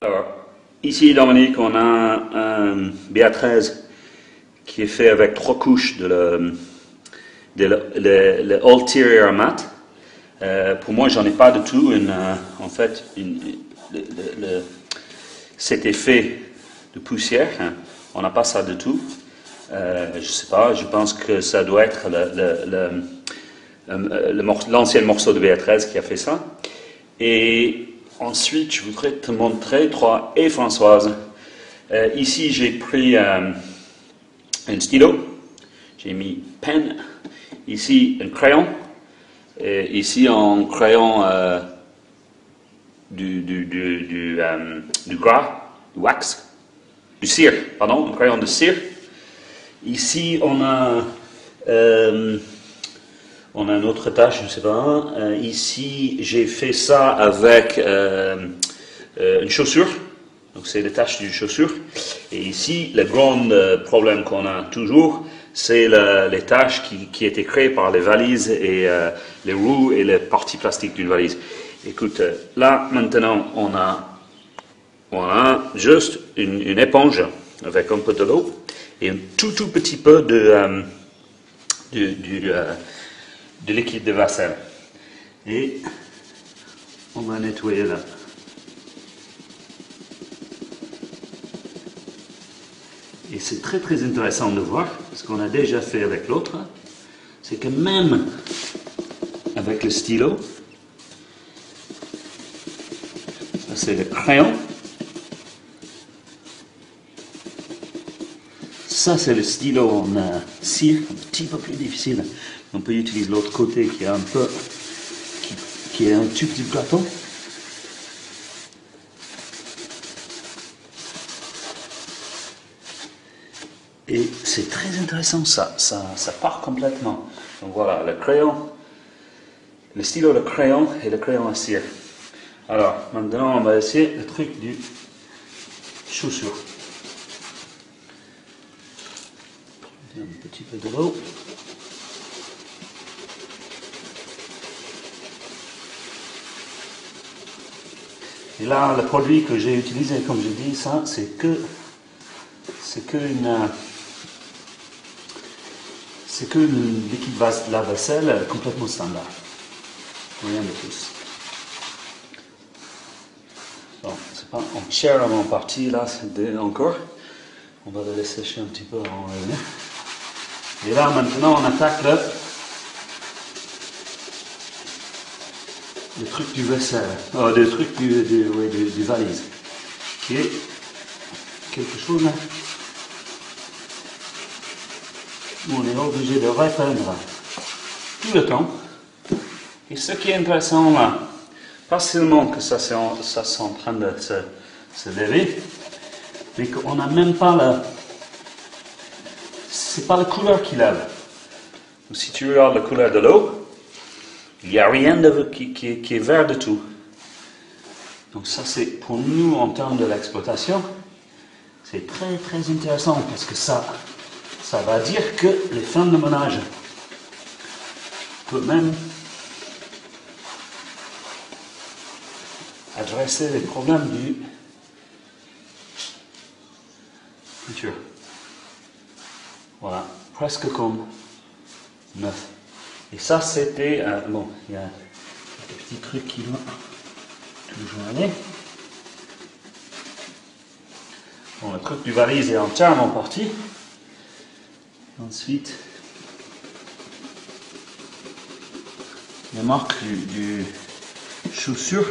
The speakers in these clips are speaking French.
Alors, ici, Dominique, on a un BA13 qui est fait avec 3 couches de le ulterior matte. Pour moi, j'en ai pas du tout. En fait, cet effet de poussière, hein, on n'a pas ça du tout. Je sais pas, je pense que ça doit être l'ancien morceau de BA13 qui a fait ça. Et ensuite, je voudrais te montrer, toi et Françoise. Ici, j'ai pris un stylo, j'ai mis pen, ici un crayon, et ici un crayon du gras, du wax, du cire, pardon, un crayon de cire. Ici, on a une autre tâche, je ne sais pas. Ici, j'ai fait ça avec une chaussure. Donc, c'est les tâches d'une chaussure. Et ici, le grand problème qu'on a toujours, c'est les tâches qui étaient créées par les valises et les roues et les parties plastiques d'une valise. Écoute, là, maintenant, on a juste une éponge avec un peu de l'eau et un tout petit peu de liquide de vaisselle. Et on va nettoyer là. Et c'est très intéressant de voir, ce qu'on a déjà fait avec l'autre, c'est que même avec le stylo, ça c'est le crayon, ça c'est le stylo en cire, un petit peu plus difficile. On peut utiliser l'autre côté qui est un peu, qui est un tube du plateau. Et c'est très intéressant, ça part complètement. Donc voilà, le crayon, le stylo, le crayon et le crayon à cire. Alors, maintenant, on va essayer le truc du chaussure. Un petit peu de l'eau. Et là, le produit que j'ai utilisé, comme je dis, ça, c'est que une liquide lave-vaisselle complètement standard. Rien de plus. Bon, c'est pas entièrement parti là, c'est encore. On va le laisser sécher un petit peu avant de revenir. Et là, maintenant, on attaque le truc du vaisselle, le truc du valise, qui est quelque chose là, où on est obligé de repeindre tout le temps. Et ce qui est intéressant là, pas seulement que ça c'est en train de se lever, mais qu'on n'a même pas c'est pas la couleur qui lève. Si tu regardes la couleur de l'eau, il n'y a rien qui est vert du tout. Donc ça c'est pour nous en termes de l'exploitation, c'est très intéressant parce que ça va dire que les femmes de ménage peuvent même adresser les problèmes du futur. Voilà, presque comme neuf. Et ça c'était, bon, il y a des petits trucs qui doivent toujours aller. Bon, le truc du valise est entièrement parti. Ensuite, la marque du chaussure.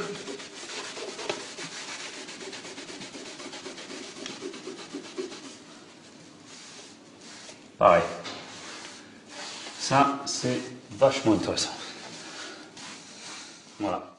Pareil. Ça, c'est vachement intéressant. Voilà.